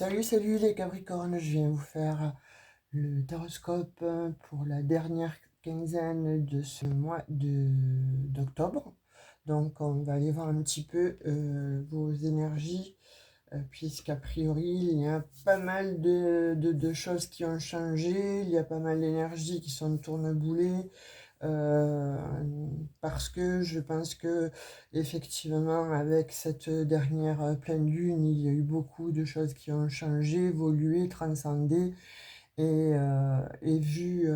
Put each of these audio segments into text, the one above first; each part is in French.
Salut les Capricornes, je viens vous faire le taroscope pour la dernière quinzaine de ce mois d'octobre. Donc on va aller voir un petit peu vos énergies, puisqu'a priori il y a pas mal de choses qui ont changé, il y a pas mal d'énergies qui sont tourneboulées. Euh, Parce que je pense que effectivement avec cette dernière pleine lune, il y a eu beaucoup de choses qui ont changé, évolué, transcendé et vu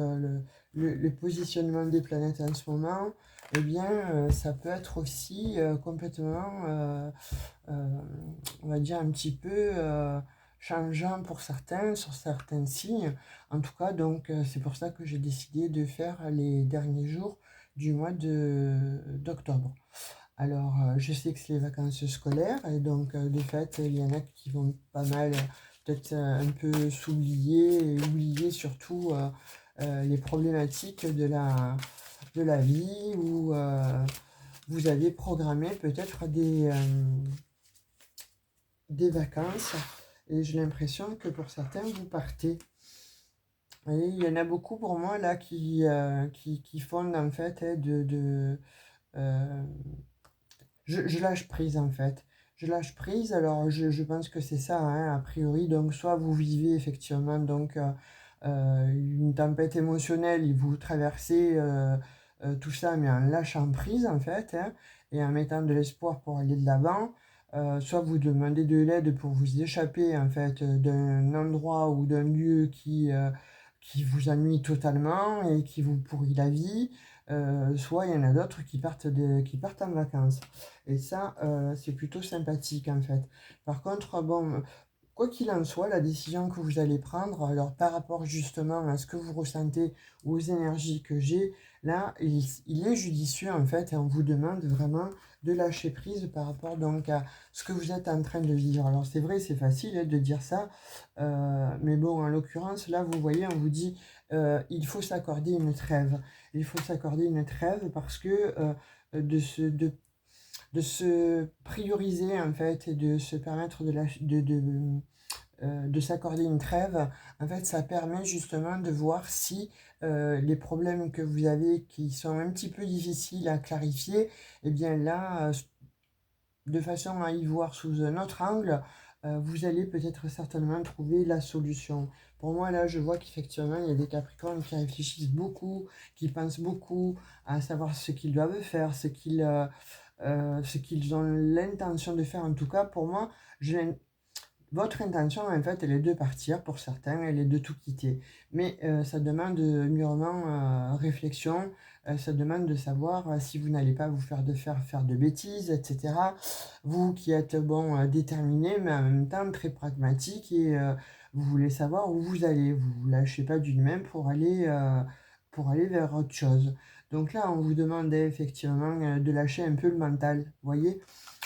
le positionnement des planètes en ce moment, eh bien ça peut être aussi complètement euh, on va dire un petit peu changeant pour certains, sur certains signes. En tout cas, donc c'est pour ça que j'ai décidé de faire les derniers jours du mois d'octobre. Alors, je sais que c'est les vacances scolaires et donc de fait, il y en a qui vont pas mal peut-être un peu s'oublier et oublier surtout les problématiques de la vie où vous avez programmé peut-être des vacances et j'ai l'impression que pour certains, vous partez. Et il y en a beaucoup pour moi là qui font en fait euh, je lâche prise en fait. Je lâche prise, alors je pense que c'est ça, hein, a priori. Donc soit vous vivez effectivement une tempête émotionnelle et vous traversez tout ça, mais en lâchant prise en fait, hein, et en mettant de l'espoir pour aller de l'avant. Soit vous demandez de l'aide pour vous échapper en fait d'un endroit ou d'un lieu qui vous ennuie totalement et qui vous pourrit la vie. Soit il y en a d'autres qui partent en vacances. Et ça, c'est plutôt sympathique en fait. Par contre, bon, quoi qu'il en soit, la décision que vous allez prendre, alors par rapport justement à ce que vous ressentez, aux énergies que j'ai, là, il est judicieux en fait, et on vous demande vraiment de lâcher prise par rapport donc à ce que vous êtes en train de vivre. Alors c'est vrai, c'est facile de dire ça, mais bon, en l'occurrence, là, vous voyez, on vous dit, il faut s'accorder une trêve. Il faut s'accorder une trêve parce que de se, de se prioriser en fait et de se permettre de s'accorder une trêve, en fait ça permet justement de voir si les problèmes que vous avez qui sont un petit peu difficiles à clarifier, et eh bien là, de façon à y voir sous un autre angle, vous allez peut-être certainement trouver la solution. Pour moi, là, je vois qu'effectivement, il y a des Capricornes qui réfléchissent beaucoup, qui pensent beaucoup à savoir ce qu'ils doivent faire, ce qu'ils ont l'intention de faire. En tout cas, pour moi, votre intention, en fait, elle est de partir pour certains, elle est de tout quitter. Mais ça demande mûrement réflexion, ça demande de savoir si vous n'allez pas vous faire de bêtises, etc. Vous qui êtes, bon, déterminé, mais en même temps très pragmatique et vous voulez savoir où vous allez. Vous ne vous lâchez pas d'une main pour aller vers autre chose. Donc là, on vous demandait effectivement de lâcher un peu le mental, vous voyez?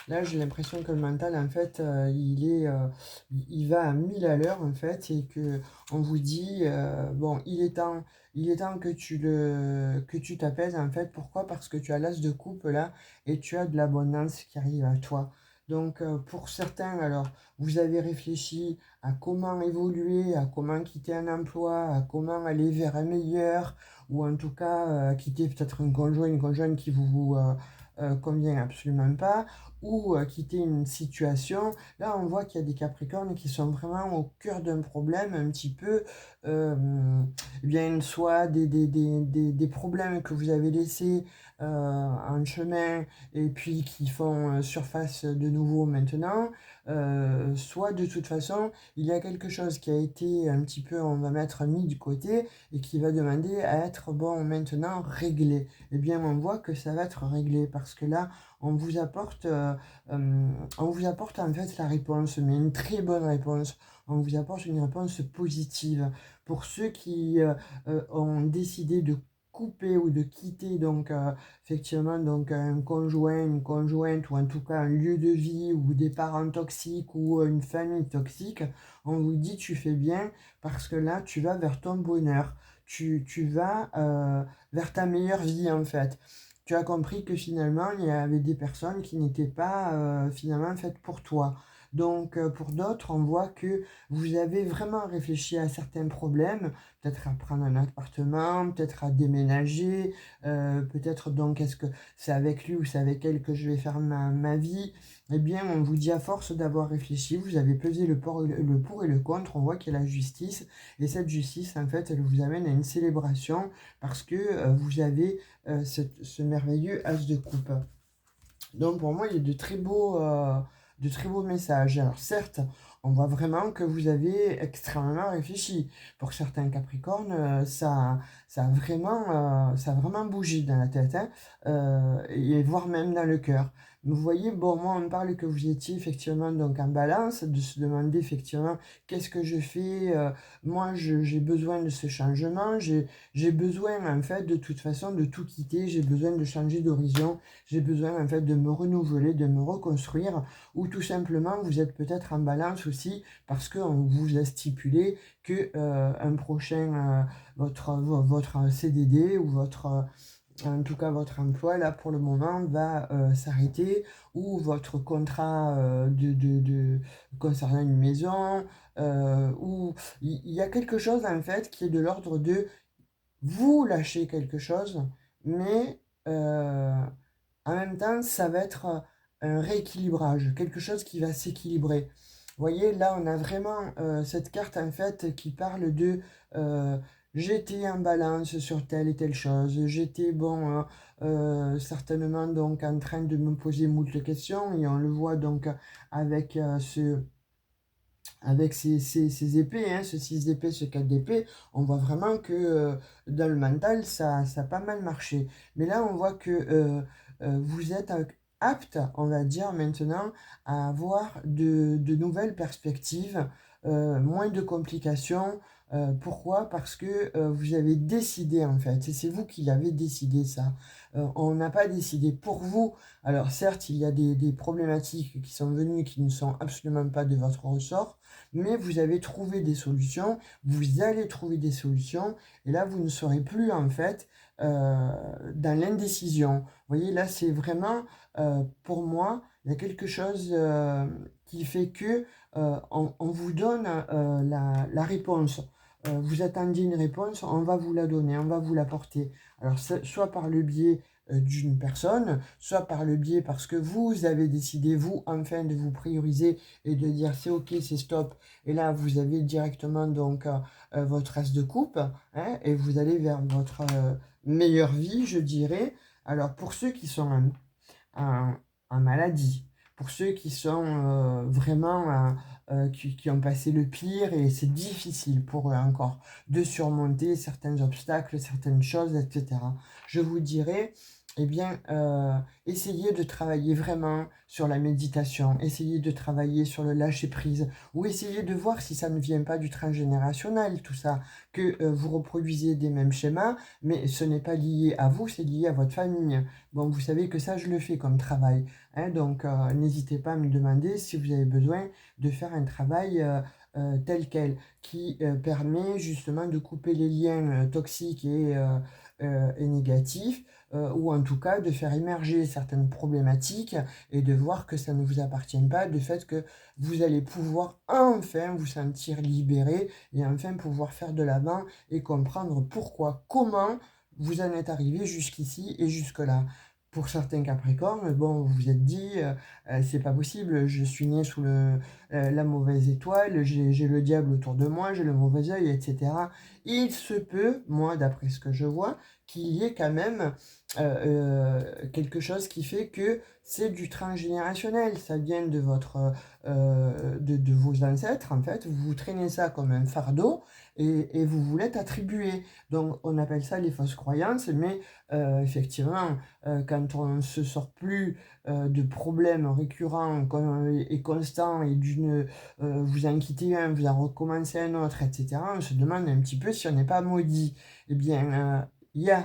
Là, j'ai l'impression que le mental, en fait, il va à 1000 à l'heure, en fait, et que on vous dit, bon, il est temps que tu t'apaises, en fait. Pourquoi? Parce que tu as l'as de coupe, là, et tu as de l'abondance qui arrive à toi. Donc, pour certains, alors, vous avez réfléchi à comment évoluer, à comment quitter un emploi, à comment aller vers un meilleur, ou en tout cas, quitter peut-être un conjoint, une conjointe qui vous convient absolument pas ou quitter une situation. Là, on voit qu'il y a des Capricornes qui sont vraiment au cœur d'un problème un petit peu, bien soit des problèmes que vous avez laissés en chemin et puis qui font surface de nouveau maintenant, soit de toute façon, il y a quelque chose qui a été un petit peu, on va mettre, mis du côté et qui va demander à être, bon, maintenant réglé. Eh bien, on voit que ça va être réglé parce que là, on vous apporte, on vous apporte en fait la réponse, mais une très bonne réponse. On vous apporte une réponse positive. Pour ceux qui ont décidé de couper ou de quitter donc effectivement donc un conjoint, une conjointe ou en tout cas un lieu de vie ou des parents toxiques ou une famille toxique, on vous dit tu fais bien parce que là tu vas vers ton bonheur, tu vas vers ta meilleure vie en fait. Tu as compris que finalement, il y avait des personnes qui n'étaient pas finalement faites pour toi. Donc, pour d'autres, on voit que vous avez vraiment réfléchi à certains problèmes, peut-être à prendre un appartement, peut-être à déménager, peut-être donc est-ce que c'est avec lui ou c'est avec elle que je vais faire ma vie? Eh bien, on vous dit à force d'avoir réfléchi, vous avez pesé le pour et le contre, on voit qu'il y a la justice, et cette justice, en fait, elle vous amène à une célébration parce que vous avez ce merveilleux as de coupe. Donc pour moi, il y a de très beaux messages. Alors certes, on voit vraiment que vous avez extrêmement réfléchi. Pour certains Capricornes, ça a vraiment bougé dans la tête, hein, et voire même dans le cœur. Vous voyez, bon, moi, on me parle que vous étiez effectivement donc en balance, de se demander effectivement qu'est-ce que je fais. Moi, j'ai besoin de ce changement, j'ai besoin en fait de toute façon de tout quitter, j'ai besoin de changer d'horizon, j'ai besoin en fait de me renouveler, de me reconstruire, ou tout simplement vous êtes peut-être en balance aussi parce qu'on vous a stipulé que un prochain, votre CDD ou en tout cas votre emploi là pour le moment va s'arrêter, ou votre contrat concernant une maison, ou il y a quelque chose en fait qui est de l'ordre de vous lâcher quelque chose, mais en même temps, ça va être un rééquilibrage, quelque chose qui va s'équilibrer. Vous voyez, là, on a vraiment cette carte, en fait, qui parle de euh, j'étais en balance sur telle et telle chose, j'étais, bon, certainement, donc, en train de me poser moult questions, et on le voit, donc, avec avec ces épées, hein, ce 6 d'épée, ce 4 d'épée, on voit vraiment que dans le mental, ça a pas mal marché. Mais là, on voit que vous êtes apte, on va dire maintenant, à avoir de nouvelles perspectives, moins de complications. Pourquoi? Parce que vous avez décidé en fait, et c'est vous qui l'avez décidé ça. On n'a pas décidé pour vous. Alors certes, il y a des problématiques qui sont venues qui ne sont absolument pas de votre ressort, mais vous avez trouvé des solutions, vous allez trouver des solutions, et là, vous ne serez plus en fait dans l'indécision. Vous voyez, là, c'est vraiment, pour moi, il y a quelque chose qui fait que on vous donne la réponse. Vous attendiez une réponse, on va vous la donner, on va vous l'apporter. Alors, soit par le biais d'une personne, soit par le biais parce que vous avez décidé, vous, enfin, de vous prioriser et de dire c'est ok, c'est stop. Et là, vous avez directement donc votre as de coupe, hein, et vous allez vers votre meilleure vie, je dirais. Alors, pour ceux qui sont en, en maladie, pour ceux qui sont vraiment, qui ont passé le pire, et c'est difficile pour eux encore de surmonter certains obstacles, certaines choses, etc. Je vous dirais, eh bien, essayez de travailler vraiment sur la méditation, essayez de travailler sur le lâcher-prise, ou essayez de voir si ça ne vient pas du transgénérationnel, tout ça, que vous reproduisez des mêmes schémas, mais ce n'est pas lié à vous, c'est lié à votre famille. Bon, vous savez que ça, je le fais comme travail, hein, donc n'hésitez pas à me demander si vous avez besoin de faire un travail tel quel, qui permet justement de couper les liens toxiques et négatifs, ou en tout cas de faire émerger certaines problématiques et de voir que ça ne vous appartient pas, de fait que vous allez pouvoir enfin vous sentir libéré et enfin pouvoir faire de l'avant et comprendre pourquoi, comment vous en êtes arrivé jusqu'ici et jusque-là. Pour certains Capricornes, bon, vous vous êtes dit, c'est pas possible, je suis né sous la mauvaise étoile, j'ai le diable autour de moi, j'ai le mauvais œil, etc. Il se peut, moi, d'après ce que je vois, qu'il y ait quand même quelque chose qui fait que c'est du transgénérationnel, ça vient de de vos ancêtres, en fait, vous traînez ça comme un fardeau, et vous vous l'êtes attribué. Donc, on appelle ça les fausses croyances, mais effectivement, quand on ne se sort plus de problèmes récurrents et constants, et vous en quittez un, vous en recommencez un autre, etc., on se demande un petit peu si on n'est pas maudit. Eh bien, il y a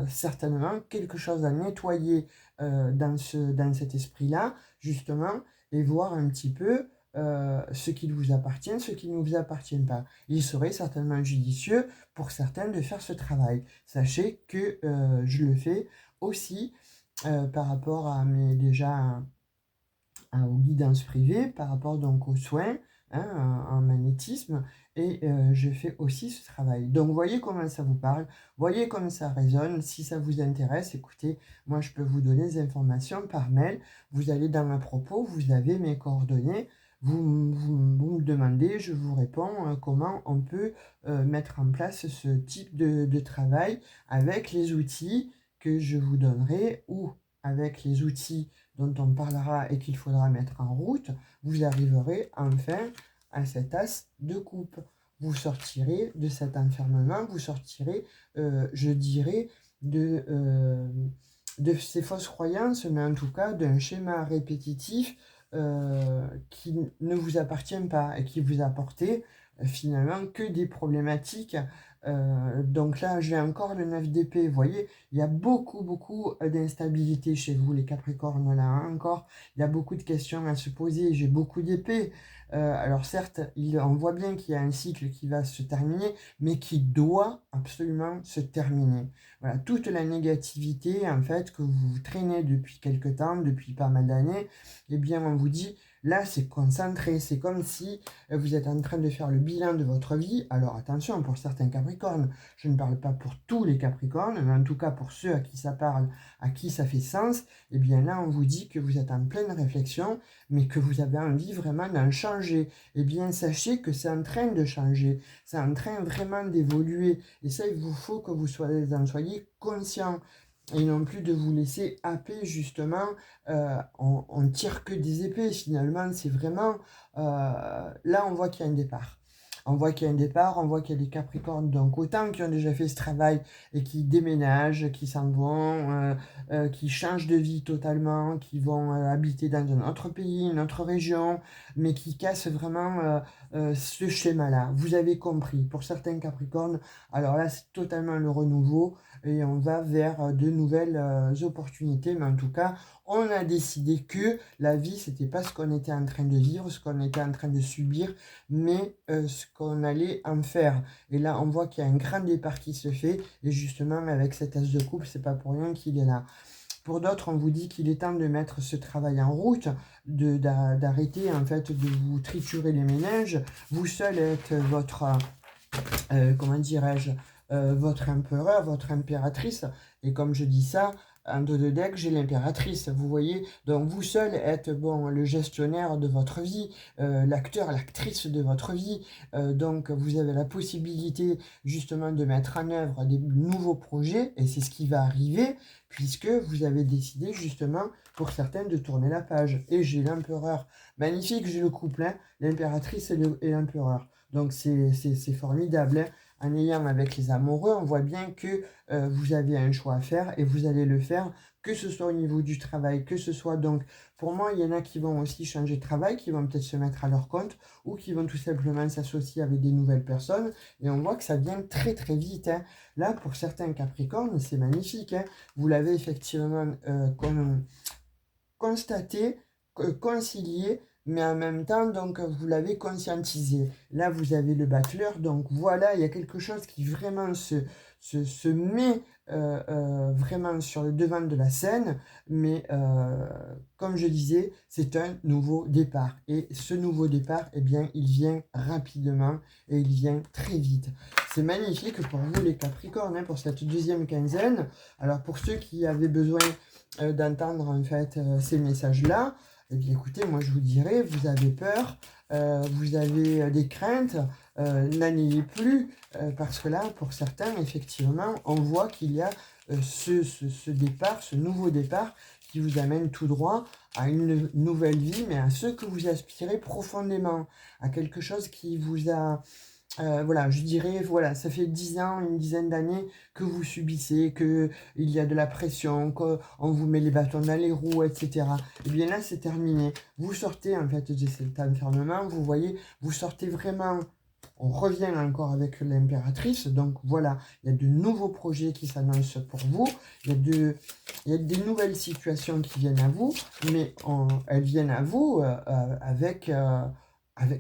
certainement quelque chose à nettoyer dans cet esprit-là, justement, et voir un petit peu ce qui vous appartient, ce qui ne vous appartient pas. Il serait certainement judicieux pour certains de faire ce travail. Sachez que je le fais aussi par rapport à mes déjà aux guidances privées par rapport donc aux soins, en magnétisme, et je fais aussi ce travail. Donc voyez comment ça vous parle, voyez comment ça résonne. Si ça vous intéresse, écoutez, moi je peux vous donner des informations par mail. Vous allez dans ma propos, vous avez mes coordonnées, vous me demandez, je vous réponds comment on peut mettre en place ce type de travail avec les outils que je vous donnerai, ou avec les outils dont on parlera et qu'il faudra mettre en route. Vous arriverez enfin à cet as de coupe. Vous sortirez de cet enfermement, vous sortirez, je dirais, de ces fausses croyances, mais en tout cas d'un schéma répétitif qui ne vous appartient pas et qui vous apportait finalement que des problématiques. Donc là, j'ai encore le 9 d'épée. Vous voyez, il y a beaucoup d'instabilité chez vous, les Capricornes, là, hein, encore. Il y a beaucoup de questions à se poser. J'ai beaucoup d'épée. Alors certes, on voit bien qu'il y a un cycle qui va se terminer, mais qui doit absolument se terminer. Voilà, toute la négativité, en fait, que vous traînez depuis quelque temps, depuis pas mal d'années, eh bien, on vous dit, là, c'est concentré. C'est comme si vous êtes en train de faire le bilan de votre vie. Alors attention, pour certains Capricornes, je ne parle pas pour tous les Capricornes, mais en tout cas pour ceux à qui ça parle, à qui ça fait sens, eh bien là, on vous dit que vous êtes en pleine réflexion, mais que vous avez envie vraiment d'en changer. Eh bien, sachez que c'est en train de changer. C'est en train vraiment d'évoluer. Et ça, il vous faut que vous en soyez conscient, et non plus de vous laisser happer justement. On tire que des épées finalement, c'est vraiment là on voit qu'il y a un départ. On voit qu'il y a un départ, on voit qu'il y a des Capricornes, donc autant qui ont déjà fait ce travail et qui déménagent, qui s'en vont, qui changent de vie totalement, qui vont habiter dans un autre pays, une autre région, mais qui cassent vraiment ce schéma-là. Vous avez compris, pour certains Capricornes, alors là c'est totalement le renouveau, et on va vers de nouvelles opportunités, mais en tout cas, on a décidé que la vie, c'était pas ce qu'on était en train de vivre, ce qu'on était en train de subir, mais ce qu'on allait en faire. Et là, on voit qu'il y a un grand départ qui se fait, et justement, avec cet as de coupe, c'est pas pour rien qu'il est là. Pour d'autres, on vous dit qu'il est temps de mettre ce travail en route, d'arrêter en fait de vous triturer les méninges. Vous seul êtes votre, comment dirais-je, votre empereur, votre impératrice. Et comme je dis ça, en dos de deck, j'ai l'impératrice, vous voyez. Donc vous seul êtes bon, le gestionnaire de votre vie, l'acteur, l'actrice de votre vie. Donc vous avez la possibilité justement de mettre en œuvre des nouveaux projets, et c'est ce qui va arriver, puisque vous avez décidé justement, pour certains, de tourner la page. Et j'ai l'empereur. Magnifique, j'ai le couple, hein, l'impératrice et l'empereur. Donc c'est formidable, hein. En ayant avec les amoureux, on voit bien que vous avez un choix à faire, et vous allez le faire, que ce soit au niveau du travail, que ce soit donc, pour moi, il y en a qui vont aussi changer de travail, qui vont peut-être se mettre à leur compte, ou qui vont tout simplement s'associer avec des nouvelles personnes, et on voit que ça vient très très vite, hein. Là, pour certains Capricornes, c'est magnifique, hein. Vous l'avez effectivement constaté, concilié, mais en même temps, donc, vous l'avez conscientisé. Là, vous avez le battleur, donc voilà, il y a quelque chose qui vraiment se met vraiment sur le devant de la scène, mais comme je disais, c'est un nouveau départ. Et ce nouveau départ, eh bien, il vient rapidement, et il vient très vite. C'est magnifique pour vous les Capricornes, hein, pour cette deuxième quinzaine. Alors pour ceux qui avaient besoin d'entendre en fait ces messages-là, eh bien écoutez, moi je vous dirais, vous avez peur, vous avez des craintes, n'en ayez plus, parce que là, pour certains, effectivement, on voit qu'il y a ce départ, ce nouveau départ, qui vous amène tout droit à une nouvelle vie, mais à ce que vous aspirez profondément, à quelque chose qui vous a... voilà, je dirais, voilà, ça fait 10 ans, une dizaine d'années que vous subissez, qu'il y a de la pression, qu'on vous met les bâtons dans les roues, etc. Et bien là, c'est terminé. Vous sortez, en fait, de cet enfermement, vous voyez, vous sortez vraiment, on revient encore avec l'impératrice, donc voilà, il y a de nouveaux projets qui s'annoncent pour vous, il y a des nouvelles situations qui viennent à vous, mais elles viennent à vous avec...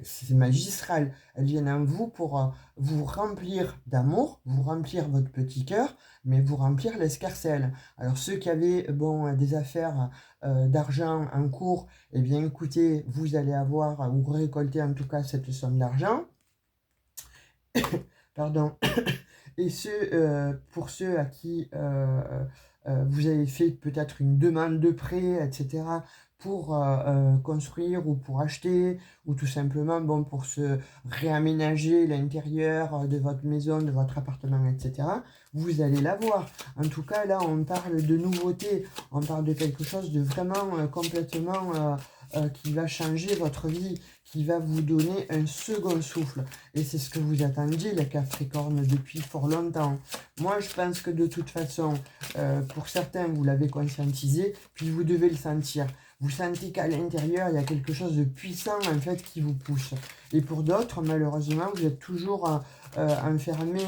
c'est magistral. Elles viennent à vous pour vous remplir d'amour, vous remplir votre petit cœur, mais vous remplir l'escarcelle. Alors ceux qui avaient bon, des affaires d'argent en cours, eh bien écoutez, vous allez avoir, ou récolter en tout cas cette somme d'argent. Pardon. Et pour ceux à qui vous avez fait peut-être une demande de prêt, etc., pour construire ou pour acheter, ou tout simplement bon, pour se réaménager l'intérieur de votre maison, de votre appartement, etc., vous allez l'avoir. En tout cas, là, on parle de nouveauté, on parle de quelque chose de vraiment complètement qui va changer votre vie, qui va vous donner un second souffle. Et c'est ce que vous attendiez, les Capricornes, depuis fort longtemps. Moi, je pense que de toute façon, pour certains, vous l'avez conscientisé, puis vous devez le sentir. Vous sentez qu'à l'intérieur, il y a quelque chose de puissant, en fait, qui vous pousse. Et pour d'autres, malheureusement, vous êtes toujours enfermé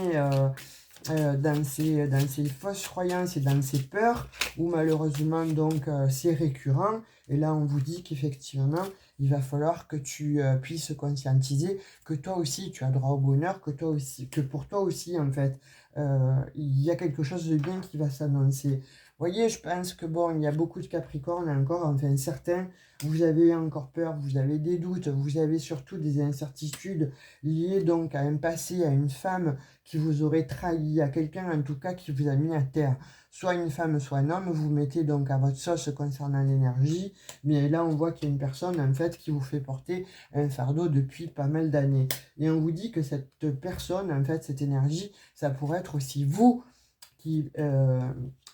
dans ces fausses croyances et dans ces peurs, où malheureusement, donc, c'est récurrent. Et là, on vous dit qu'effectivement, il va falloir que tu puisses conscientiser que toi aussi, tu as droit au bonheur, que toi aussi, que pour toi aussi, en fait, il y a quelque chose de bien qui va s'annoncer. Vous voyez, je pense que bon, il y a beaucoup de Capricornes encore, enfin certains, vous avez encore peur, vous avez des doutes, vous avez surtout des incertitudes liées donc à un passé, à une femme qui vous aurait trahi, à quelqu'un en tout cas qui vous a mis à terre. Soit une femme, soit un homme, vous mettez donc à votre sauce concernant l'énergie, mais là on voit qu'il y a une personne en fait qui vous fait porter un fardeau depuis pas mal d'années. Et on vous dit que cette personne, en fait, cette énergie, ça pourrait être aussi vous qui,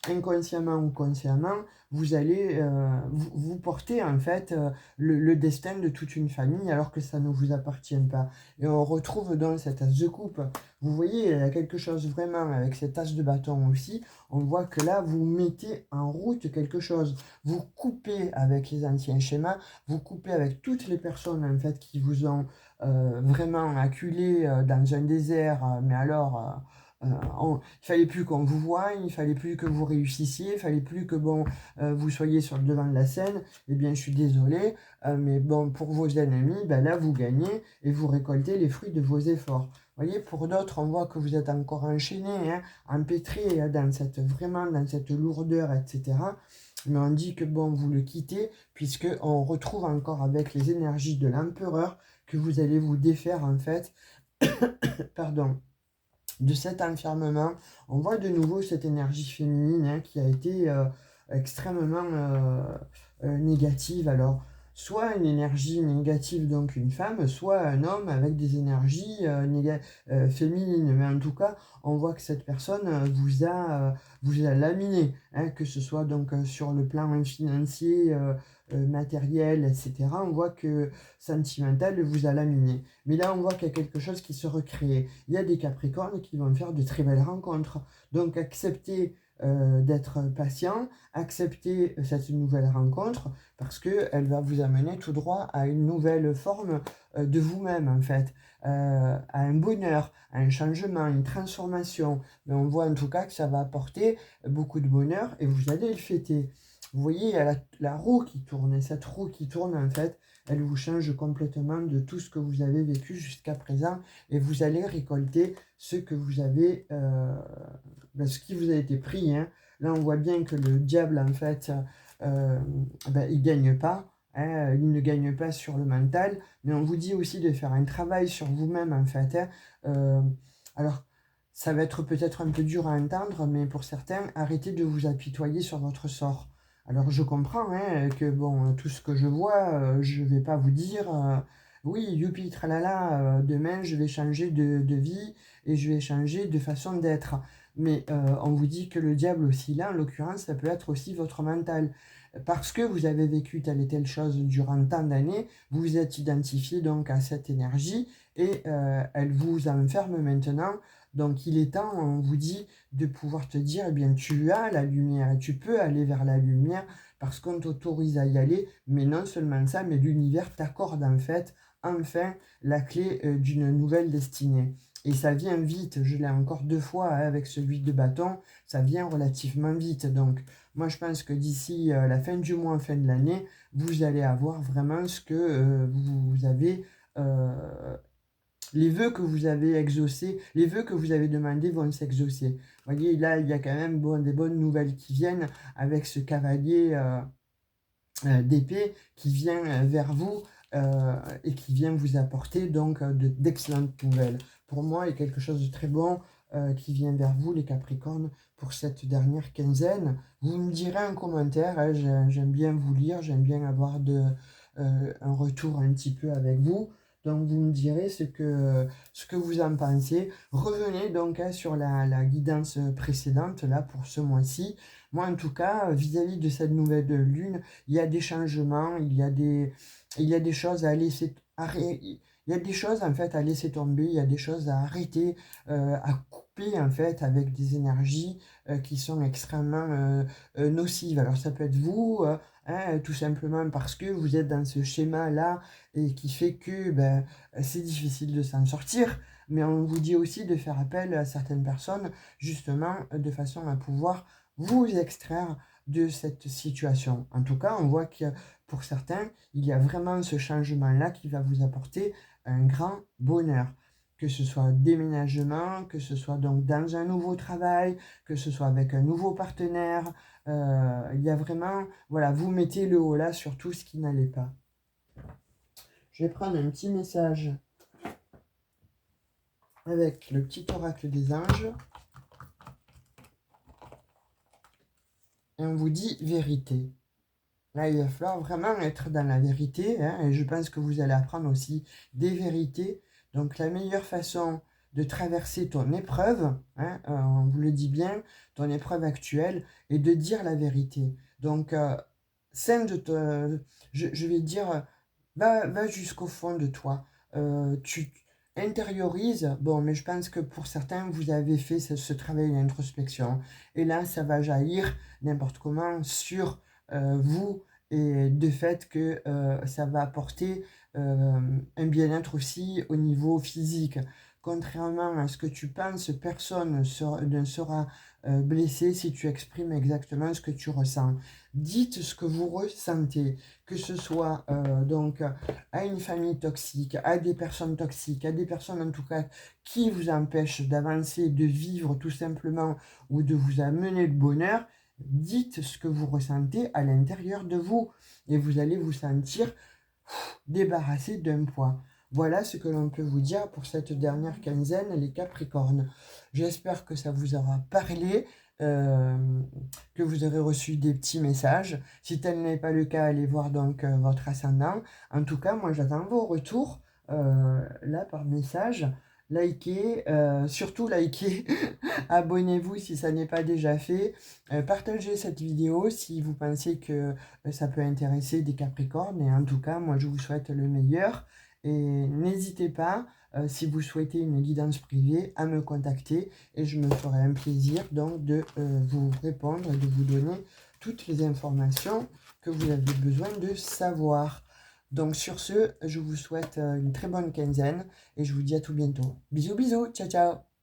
inconsciemment ou consciemment, vous allez vous porter en fait le destin de toute une famille alors que ça ne vous appartient pas. Et on retrouve dans cette as de coupe, vous voyez, il y a quelque chose vraiment avec cette as de bâton aussi, on voit que là, vous mettez en route quelque chose. Vous coupez avec les anciens schémas, vous coupez avec toutes les personnes en fait qui vous ont vraiment acculé dans un désert, mais alors il fallait plus qu'on vous voie, il fallait plus que vous réussissiez, il fallait plus que bon, vous soyez sur le devant de la scène. Eh bien, je suis désolé, mais bon, pour vos ennemis, ben là, vous gagnez et vous récoltez les fruits de vos efforts. Vous voyez, pour d'autres, on voit que vous êtes encore enchaînés, hein, empêtrés hein, vraiment dans cette lourdeur, etc. Mais on dit que bon, vous le quittez, puisque on retrouve encore avec les énergies de l'empereur que vous allez vous défaire en fait, pardon, de cet enfermement. On voit de nouveau cette énergie féminine hein, qui a été extrêmement négative. Alors, soit une énergie négative, donc une femme, soit un homme avec des énergies féminines. Mais en tout cas, on voit que cette personne vous a laminé, hein, que ce soit donc sur le plan financier, matériel, etc. On voit que sentimental vous a laminé. Mais là, on voit qu'il y a quelque chose qui se recrée. Il y a des Capricornes qui vont faire de très belles rencontres. Donc, acceptez d'être patient, acceptez cette nouvelle rencontre parce qu'elle va vous amener tout droit à une nouvelle forme de vous-même, en fait, à un bonheur, à un changement, une transformation. Mais on voit en tout cas que ça va apporter beaucoup de bonheur et vous allez le fêter. Vous voyez, il y a la roue qui tourne et cette roue qui tourne, en fait, elle vous change complètement de tout ce que vous avez vécu jusqu'à présent et vous allez récolter ce que vous avez, ce qui vous a été pris. Hein. Là, on voit bien que le diable, en fait, il ne gagne pas. Hein, il ne gagne pas sur le mental, mais on vous dit aussi de faire un travail sur vous-même, en fait. Hein. Alors, ça va être peut-être un peu dur à entendre, mais pour certains, arrêtez de vous apitoyer sur votre sort. Alors je comprends hein, que bon, tout ce que je vois, je ne vais pas vous dire oui, youpi, tralala, demain je vais changer de vie et je vais changer de façon d'être. Mais on vous dit que le diable aussi, là, en l'occurrence, ça peut être aussi votre mental. Parce que vous avez vécu telle et telle chose durant tant d'années, vous vous êtes identifié donc à cette énergie et elle vous enferme maintenant. Donc il est temps, on vous dit, de pouvoir te dire, eh bien tu as la lumière et tu peux aller vers la lumière parce qu'on t'autorise à y aller, mais non seulement ça, mais l'univers t'accorde en fait enfin la clé d'une nouvelle destinée. Et ça vient vite, je l'ai encore 2 fois hein, avec celui de bâton, ça vient relativement vite. Donc moi je pense que d'ici la fin du mois, fin de l'année, vous allez avoir vraiment ce que vous avez les vœux que vous avez exaucés, les vœux que vous avez demandés vont s'exaucer. Vous voyez, là, il y a quand même des bonnes nouvelles qui viennent avec ce cavalier d'épée qui vient vers vous et qui vient vous apporter donc d'excellentes nouvelles. Pour moi, il y a quelque chose de très bon qui vient vers vous, les Capricornes, pour cette dernière quinzaine. Vous me direz en commentaire, hein, j'aime bien vous lire, j'aime bien avoir un retour un petit peu avec vous. Donc vous me direz ce que vous en pensez. Revenez donc hein, sur la guidance précédente, là, pour ce mois-ci. Moi, en tout cas, vis-à-vis de cette nouvelle lune, il y a des changements, il y a des choses à laisser arrêter. Il y a des choses en fait à laisser tomber, il y a des choses à arrêter, à couper en fait avec des énergies qui sont extrêmement nocives. Alors ça peut être vous, hein, tout simplement parce que vous êtes dans ce schéma-là et qui fait que ben, c'est difficile de s'en sortir. Mais on vous dit aussi de faire appel à certaines personnes justement de façon à pouvoir vous extraire de cette situation. En tout cas, on voit que pour certains, il y a vraiment ce changement-là qui va vous apporter un grand bonheur. Que ce soit déménagement, que ce soit donc dans un nouveau travail, que ce soit avec un nouveau partenaire. Il y a vraiment, voilà, vous mettez le haut là sur tout ce qui n'allait pas. Je vais prendre un petit message avec le petit oracle des anges. Et on vous dit vérité. Là, il va falloir vraiment être dans la vérité, hein, et je pense que vous allez apprendre aussi des vérités. Donc, la meilleure façon de traverser ton épreuve, hein, on vous le dit bien, ton épreuve actuelle, est de dire la vérité. Donc, je vais dire, va jusqu'au fond de toi. Tu intériorises, bon, mais je pense que pour certains, vous avez fait ce travail d'introspection. Et là, ça va jaillir n'importe comment sur vous, et de fait que ça va apporter un bien-être aussi au niveau physique. Contrairement à ce que tu penses, personne ne sera blessé si tu exprimes exactement ce que tu ressens. Dites ce que vous ressentez, que ce soit donc à une famille toxique, à des personnes toxiques, à des personnes en tout cas qui vous empêchent d'avancer, de vivre tout simplement ou de vous amener le bonheur. Dites ce que vous ressentez à l'intérieur de vous et vous allez vous sentir débarrassé d'un poids. Voilà ce que l'on peut vous dire pour cette dernière quinzaine, les Capricornes. J'espère que ça vous aura parlé, que vous aurez reçu des petits messages. Si tel n'est pas le cas, allez voir donc votre ascendant. En tout cas, moi j'attends vos retours là par message. Likez, surtout likez, abonnez-vous si ça n'est pas déjà fait, partagez cette vidéo si vous pensez que ça peut intéresser des Capricornes, et en tout cas moi je vous souhaite le meilleur, et n'hésitez pas si vous souhaitez une guidance privée à me contacter et je me ferai un plaisir donc de vous répondre et de vous donner toutes les informations que vous avez besoin de savoir. Donc sur ce, je vous souhaite une très bonne quinzaine et je vous dis à tout bientôt. Bisous bisous, ciao ciao.